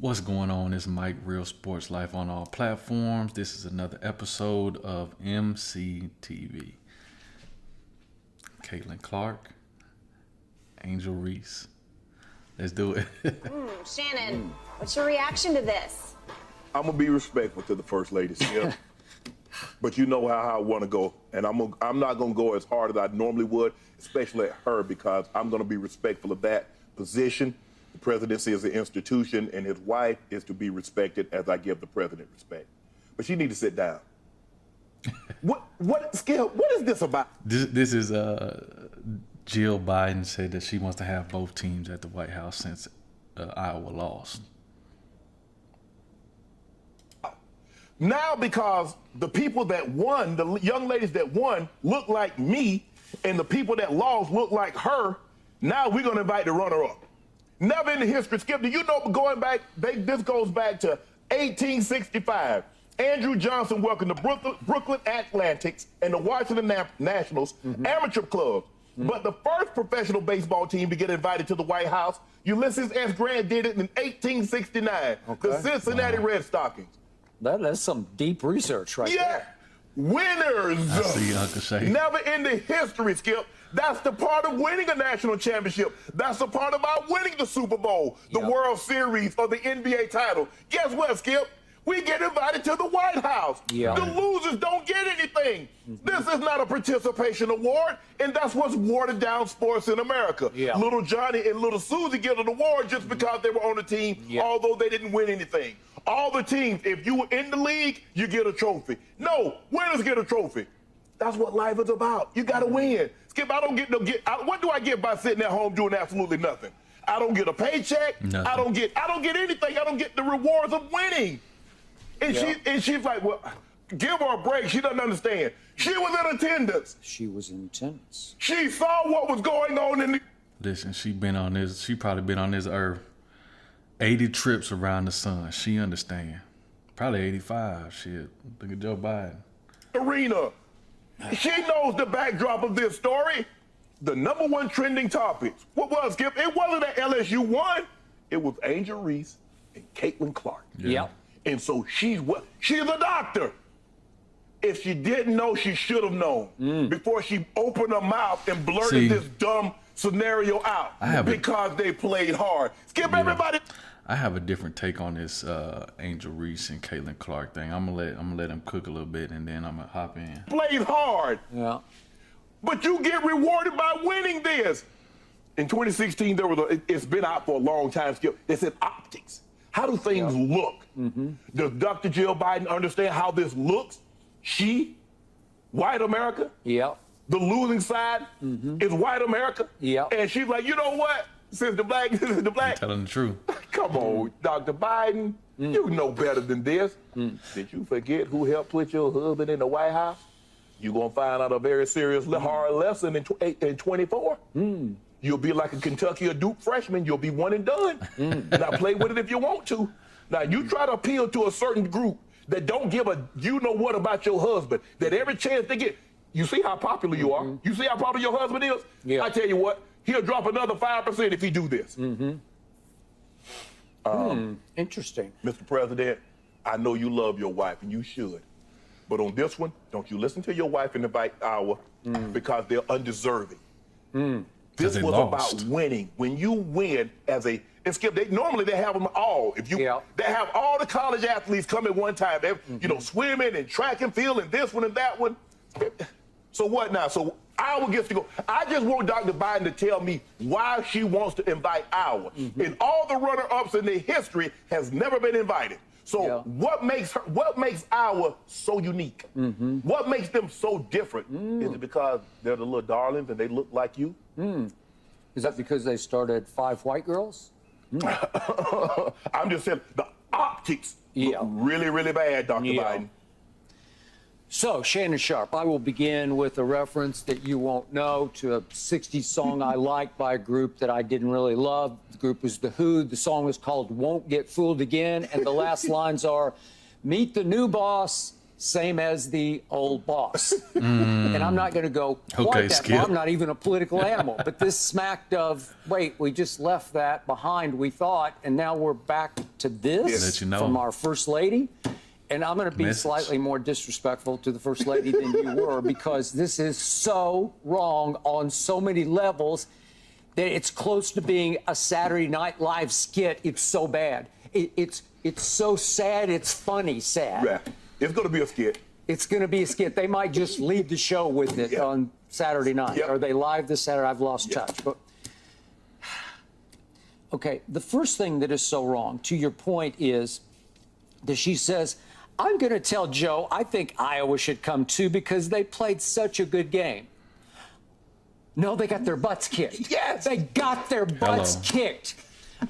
What's going on? It's Mike, Real Sports Life on all platforms. This is another episode of MCTV. Caitlin Clark, Angel Reese. Let's do it. Shannon, what's your reaction to this? I'm gonna be respectful to the First Lady still, but you know how I want to go, and I'm not gonna go as hard as I normally would, especially at her, because I'm gonna be respectful of that position. The presidency is an institution, and his wife is to be respected as I give the president respect. But she need to sit down. Skip? What is this about? This is Jill Biden said that she wants to have both teams at the White House since Iowa lost. Now, because the people that won, the young ladies that won, look like me, and the people that lost look like her, now we're gonna invite the runner-up. Never in the history, Skip, do you know, going back, this goes back to 1865. Andrew Johnson welcomed the Brooklyn Athletics and the Washington Nationals amateur clubs. But the first professional baseball team to get invited to the White House, Ulysses S. Grant did it in 1869. The Cincinnati Red Stockings. That's some deep research right there. Winners. I see, Uncle Shay. Never in the history, Skip. That's the part of winning a national championship. That's the part about winning the Super Bowl, the World Series, or the NBA title. Guess what, Skip? We get invited to the White House. The losers don't get anything. This is not a participation award, and that's what's watered down sports in America. Little Johnny and little Susie get an award just because they were on the team, although they didn't win anything. All the teams, if you were in the league, you get a trophy. No, winners get a trophy. That's what life is about. You got to win. Skip, I don't get what do I get by sitting at home doing absolutely nothing? I don't get a paycheck. Nothing. I don't get anything. I don't get the rewards of winning. And she's like, well, give her a break. She doesn't understand. She was in attendance. She was in attendance. She saw what was going on in the... Listen, she probably been on this earth 80 trips around the sun. She understand. Probably 85. Shit. Look at Joe Biden. Arena. She knows the backdrop of this story. The #1 trending topics. What was, Skip? It wasn't that LSU won. It was Angel Reese and Caitlin Clark. And so she's a doctor. If she didn't know, she should have known before she opened her mouth and blurted this dumb scenario out because they played hard. Skip, everybody. I have a different take on this Angel Reese and Caitlin Clark thing. I'm gonna let them cook a little bit, and then I'm gonna hop in. Played hard. But you get rewarded by winning this. In 2016, it's been out for a long time, Skip. They said optics. How do things look? Does Dr. Jill Biden understand how this looks? She, white America, the losing side is white America. And she's like, you know what? Since the black, You're telling the truth. Come on, Dr. Biden, you know better than this. Did you forget who helped put your husband in the White House? You're gonna find out a very serious, hard lesson in 24. You'll be like a Kentucky or Duke freshman. You'll be one and done. Now play with it if you want to. Now you try to appeal to a certain group that don't give a you-know-what about your husband, that every chance they get, you see how popular you are? You see how popular your husband is? I tell you what, he'll drop another 5% if he do this. Interesting. Mr. President, I know you love your wife, and you should. But on this one, don't you listen to your wife and invite our because they're undeserving. This was about winning. When you win as a, and Skip, normally they have them all. If you, they have all the college athletes come at one time. They, you know, swimming and track and field and this one and that one. So what now? So Iowa gets to go. I just want Dr. Biden to tell me why she wants to invite Iowa. And all the runner-ups in the history has never been invited. So what makes Iowa so unique? What makes them so different? Is it because they're the little darlings and they look like you? Is that because they started 5 white girls? I'm just saying the optics look really, really bad, Dr. Biden. So, Shannon Sharp, I will begin with a reference that you won't know to a 60s song I liked by a group that I didn't really love. The group was The Who. The song was called Won't Get Fooled Again, and the last lines are, meet the new boss, same as the old boss. And I'm not going to go quite that far. I'm not even a political animal. But this smacked of, wait, we just left that behind, we thought, and now we're back to this Let you know. from our First Lady. And I'm going to be Message. slightly more disrespectful to the First Lady than you were, because this is so wrong on so many levels that it's close to being a Saturday Night Live skit. It's so bad. It's so sad, it's funny sad. Yeah. It's going to be a skit. It's going to be a skit. They might just leave the show with it on Saturday night. Yep. Are they live this Saturday? I've lost touch. But okay, the first thing that is so wrong, to your point, is that she says, I'm going to tell Joe I think Iowa should come too because they played such a good game. No, they got their butts kicked. Yes. They got their butts kicked.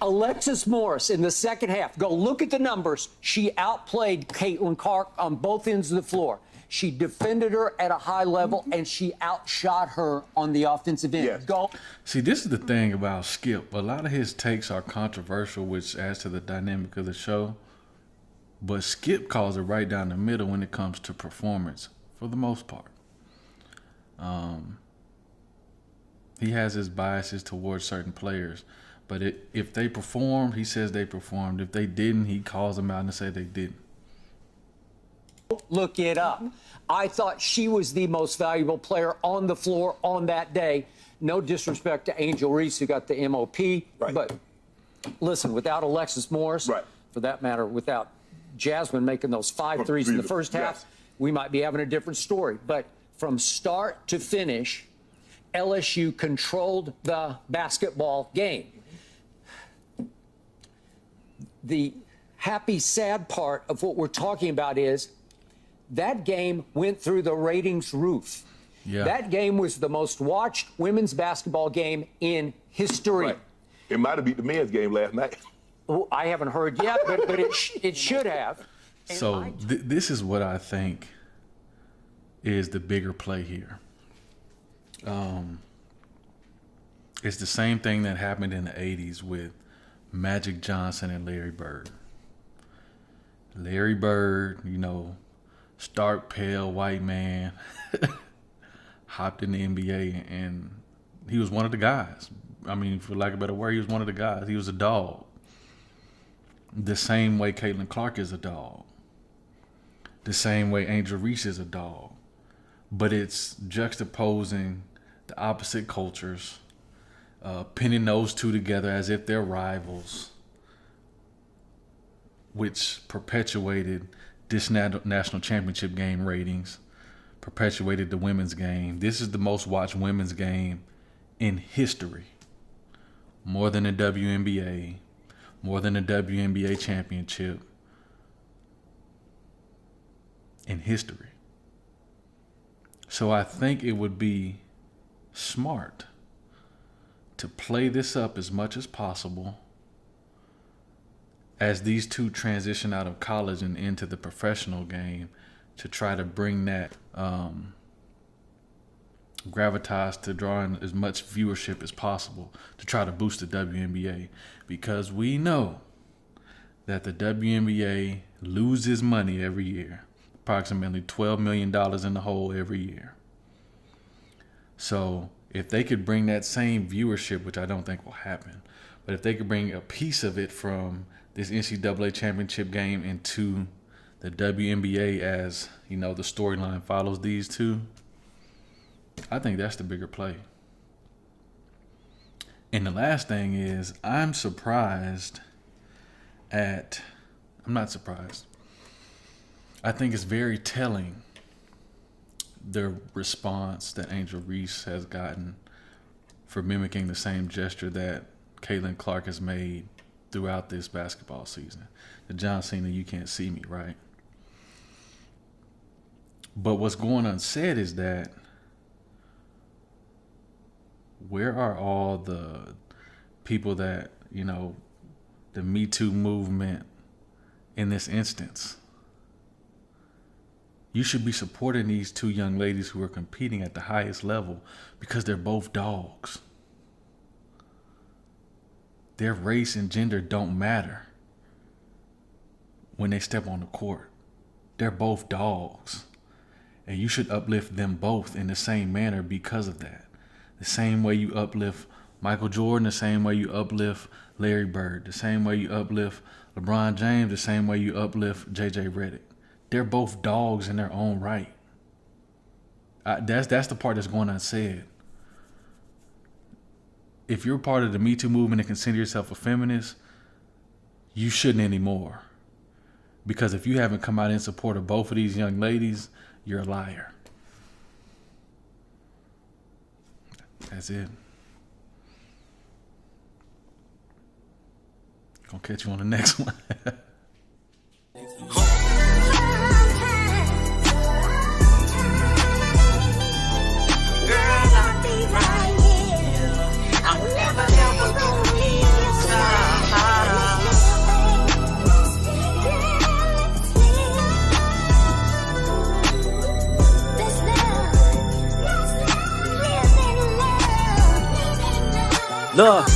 Alexis Morris in the second half, go look at the numbers. She outplayed Caitlin Clark on both ends of the floor. She defended her at a high level, and she outshot her on the offensive end. Yes. Go. See, this is the thing about Skip. A lot of his takes are controversial, which adds to the dynamic of the show. But Skip calls it right down the middle when it comes to performance, for the most part. He has his biases towards certain players. But if they performed, he says they performed. If they didn't, he calls them out and say they didn't. Look it up. I thought she was the most valuable player on the floor on that day. No disrespect to Angel Reese, who got the MOP. Right. But listen, without Alexis Morris, Right. for that matter, without Jasmine making those 5 threes in the first half, Yes. we might be having a different story. But from start to finish, LSU controlled the basketball game. The happy, sad part of what we're talking about is that game went through the ratings roof. Yeah. That game was the most watched women's basketball game in history. Right. It might have beat the men's game last night. Oh, I haven't heard yet, but it should have. And So this is what I think is the bigger play here. It's the same thing that happened in the 80s with Magic Johnson and Larry Bird. Larry Bird, stark, pale, white man, hopped in the NBA, and he was one of the guys. I mean, for lack of a better word, he was one of the guys. He was a dog. The same way Caitlin Clark is a dog. The same way Angel Reese is a dog. But it's juxtaposing the opposite cultures, pinning those two together as if they're rivals, which perpetuated this national championship game ratings, perpetuated the women's game. This is the most watched women's game in history. More than the WNBA, more than the WNBA championship in history. So I think it would be smart to play this up as much as possible as these two transition out of college and into the professional game, to try to bring that gravitas to drawing as much viewership as possible to try to boost the WNBA, because we know that the WNBA loses money every year, approximately $12 million in the hole every year. So if they could bring that same viewership, which I don't think will happen, but if they could bring a piece of it from this NCAA championship game into the WNBA, as the storyline follows these two, I think that's the bigger play. And the last thing is, I'm not surprised. I think it's very telling, the response that Angel Reese has gotten for mimicking the same gesture that Caitlin Clark has made throughout this basketball season. The John Cena, you can't see me, right? But what's going unsaid is that, where are all the people that, the Me Too movement in this instance? You should be supporting these two young ladies who are competing at the highest level, because they're both dogs. Their race and gender don't matter when they step on the court. They're both dogs. And you should uplift them both in the same manner because of that. The same way you uplift Michael Jordan, the same way you uplift Larry Bird, the same way you uplift LeBron James, the same way you uplift JJ Redick. They're both dogs in their own right. That's the part that's going unsaid. If you're part of the Me Too movement and consider yourself a feminist, you shouldn't anymore. Because if you haven't come out in support of both of these young ladies, you're a liar. That's it. Gonna catch you on the next one. Look.